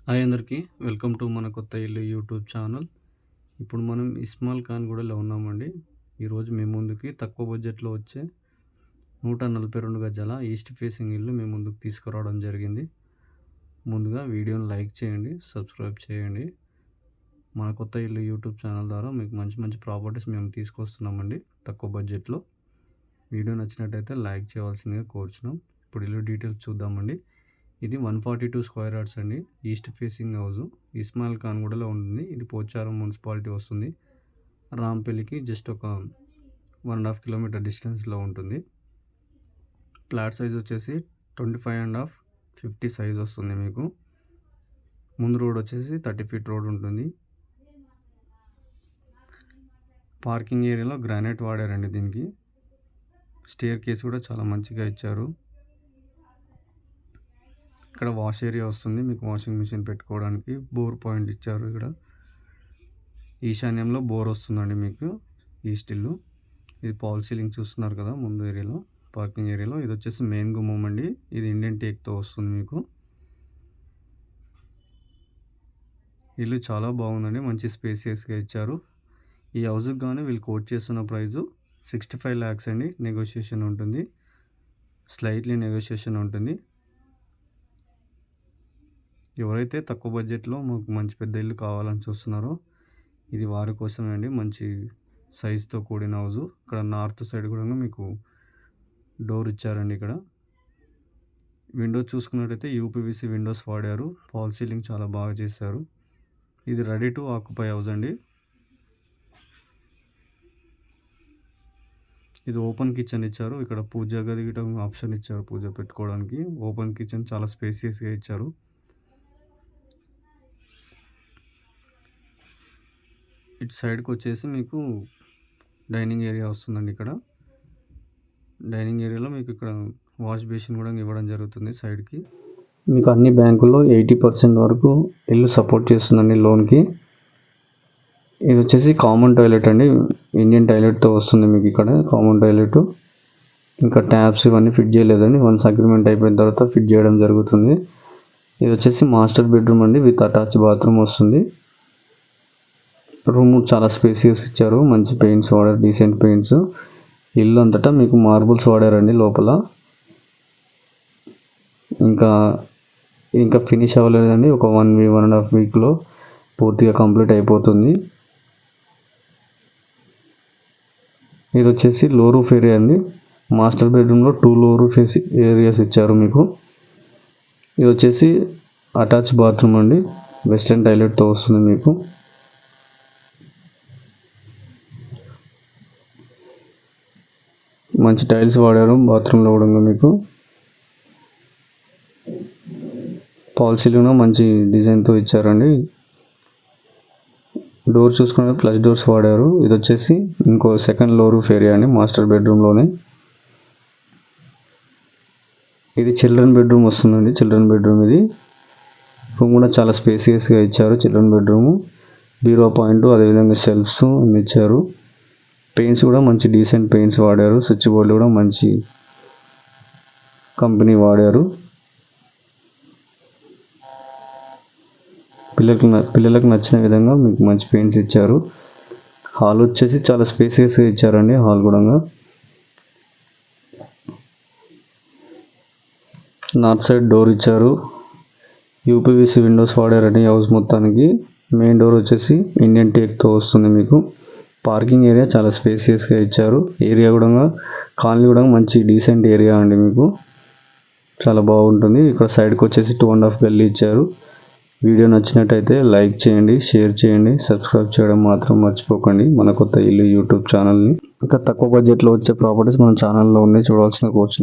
Hi అందరికీ welcome to మన కొత్త ఇల్లు యూట్యూబ్ ఛానల్. ఇప్పుడు మనం ఇస్మాల్ ఖాన్గూడలో ఉన్నామండి. ఈరోజు మీ ముందుకి తక్కువ బడ్జెట్లో వచ్చే 142 గజాల ఈస్ట్ ఫేసింగ్ ఇల్లు మీ ముందుకు తీసుకురావడం జరిగింది. ముందుగా వీడియోని లైక్ చేయండి, సబ్స్క్రైబ్ చేయండి. మన కొత్త ఇల్లు యూట్యూబ్ ఛానల్ ద్వారా మీకు మంచి మంచి ప్రాపర్టీస్ మేము తీసుకొస్తున్నామండి తక్కువ బడ్జెట్లో. వీడియో నచ్చినట్టయితే లైక్ చేయవలసిందిగా కోరుచున్నాం. ఇప్పుడు ఇల్లు డీటెయిల్స్ చూద్దామండి. ఇది 142 స్క్వేర్ యార్డ్స్ అండి. ఈస్ట్ ఫేసింగ్ హౌస్ ఇస్మాయిల్ ఖాన్గూడలో ఉంటుంది. ఇది పోచారం మున్సిపాలిటీ వస్తుంది. రాంపల్లికి జస్ట్ ఒక 1.5 కిలోమీటర్ డిస్టెన్స్లో ఉంటుంది. ఫ్లాట్ సైజ్ వచ్చేసి 25.5 50 సైజ్ వస్తుంది మీకు. ముందు రోడ్ వచ్చేసి 30 ఫీట్ రోడ్ ఉంటుంది. పార్కింగ్ ఏరియాలో గ్రానైట్ వాడారండి. దీనికి స్టేర్ కేస్ కూడా చాలా మంచిగా ఇచ్చారు. ఇక్కడ వాష్ ఏరియా వస్తుంది, మీకు వాషింగ్ మిషన్ పెట్టుకోవడానికి. బోర్ పాయింట్ ఇచ్చారు. ఇక్కడ ఈశాన్యంలో బోర్ వస్తుందండి మీకు ఈస్ట్ ఇల్లు. ఇది పాల్ సీలింగ్ చూస్తున్నారు కదా ముందు ఏరియాలో, పార్కింగ్ ఏరియాలో. ఇది వచ్చేసి మెయిన్ గుమ్మం అండి. ఇది ఇండియన్ టేక్తో వస్తుంది మీకు. ఇల్లు చాలా బాగుందండి, మంచి స్పేసియస్గా ఇచ్చారు. ఈ హౌస్కి కానీ వీళ్ళు కోట్ చేస్తున్న ప్రైజు 65 lakhs అండి. నెగోషియేషన్ ఉంటుంది, స్లైట్లీ నెగోషియేషన్ ఉంటుంది. ఎవరైతే తక్కువ బడ్జెట్లో మాకు మంచి పెద్ద ఇల్లు కావాలని చూస్తున్నారో ఇది వారి కోసమే అండి. మంచి సైజుతో కూడిన హౌస్. ఇక్కడ నార్త్ సైడ్ కూడా మీకు డోర్ ఇచ్చారండి. ఇక్కడ విండోస్ చూసుకున్నట్టయితే యూపీవీసీ విండోస్ వాడారు. ఫాల్ సీలింగ్ చాలా బాగా చేశారు. ఇది రెడీ టు ఆక్యుపై హౌస్ అండి. ఇది ఓపెన్ కిచెన్ ఇచ్చారు. ఇక్కడ పూజ గది ఆప్షన్ ఇచ్చారు, పూజ పెట్టుకోవడానికి. ఓపెన్ కిచెన్ చాలా స్పేసియస్గా ఇచ్చారు. ఇటు సైడ్కి వచ్చేసి మీకు డైనింగ్ ఏరియా వస్తుందండి. ఇక్కడ డైనింగ్ ఏరియాలో మీకు ఇక్కడ వాష్ బేసిన్ కూడా ఇవ్వడం జరుగుతుంది సైడ్కి. మీకు అన్ని బ్యాంకుల్లో 80% వరకు ఇల్లు సపోర్ట్ చేస్తుందండి లోన్కి. ఇది వచ్చేసి కామన్ టాయిలెట్ అండి, ఇండియన్ టాయిలెట్తో వస్తుంది మీకు. ఇక్కడ కామన్ టాయిలెట్, ఇంకా ట్యాప్స్ ఇవన్నీ ఫిట్ చేయలేదండి. వన్స్ అగ్రిమెంట్ అయిపోయిన తర్వాత ఫిట్ చేయడం జరుగుతుంది. ఇది వచ్చేసి మాస్టర్ బెడ్రూమ్ అండి, విత్ అటాచ్ బాత్రూమ్ వస్తుంది. రూమ్ చాలా స్పేసియస్ ఇచ్చారు. మంచి పెయింట్స్ వాడారు, డీసెంట్ పెయింట్స్. ఇల్లు అంతటా మీకు మార్బుల్స్ వాడారండి లోపల. ఇంకా ఫినిష్ అవ్వలేదండి. ఒక 1.5 వీక్లో పూర్తిగా కంప్లీట్ అయిపోతుంది. ఇది వచ్చేసి లో రూఫ్ ఏరియా అండి. మాస్టర్ బెడ్రూమ్లో 2 లో రూఫ్ ఏరియాస్ ఇచ్చారు మీకు. ఇది వచ్చేసి అటాచ్ బాత్రూమ్ అండి, వెస్టర్న్ టాయిలెట్తో వస్తుంది మీకు. మంచి టైల్స్ వాడారు బాత్రూంలో కూడా మీకు. పాల్ సీలింగ్ మంచి డిజైన్తో ఇచ్చారండి. డోర్ చూసుకునే ఫ్లష్ డోర్స్ వాడారు. ఇది వచ్చేసి ఇంకో సెకండ్ లో రూఫ్ ఏరియా అండి మాస్టర్ బెడ్రూమ్లోనే. ఇది చిల్డ్రన్ బెడ్రూమ్ వస్తుందండి. చిల్డ్రన్ బెడ్రూమ్ ఇది. రూమ్ కూడా చాలా స్పేసియస్గా ఇచ్చారు. చిల్డ్రన్ బెడ్రూమ్, బీరో పాయింట్, అదేవిధంగా షెల్ఫ్స్ ఇచ్చారు. పెయింట్స్ కూడా మంచి డీసెంట్ పెయింట్స్ వాడారు. స్విచ్ బోర్డులు కూడా మంచి కంపెనీ వాడారు. పిల్లలకు నచ్చిన విధంగా మీకు మంచి పెయింట్స్ ఇచ్చారు. హాల్ వచ్చేసి చాలా స్పేసియస్గా ఇచ్చారండి. హాల్ కూడా నార్త్ సైడ్ డోర్ ఇచ్చారు. యూపీవీసీ విండోస్ వాడారండి హౌస్ మొత్తానికి. మెయిన్ డోర్ వచ్చేసి ఇండియన్ టేక్తో వస్తుంది మీకు. పార్కింగ్ ఏరియా చాలా స్పేసియస్గా ఇచ్చారు. ఏరియా కూడా కాలనీ కూడా మంచి డీసెంట్ ఏరియా అండి మీకు, చాలా బాగుంటుంది. ఇక్కడ సైడ్కి వచ్చేసి 2.5 గల్లీ ఇచ్చారు. వీడియో నచ్చినట్టయితే లైక్ చేయండి, షేర్ చేయండి, సబ్స్క్రైబ్ చేయడం మాత్రం మర్చిపోకండి మన కొత్త ఇల్లు యూట్యూబ్ ఛానల్ని. ఇంకా తక్కువ బడ్జెట్లో వచ్చే ప్రాపర్టీస్ మన ఛానల్లో ఉన్నాయి, చూడాల్సిన కోర్సు.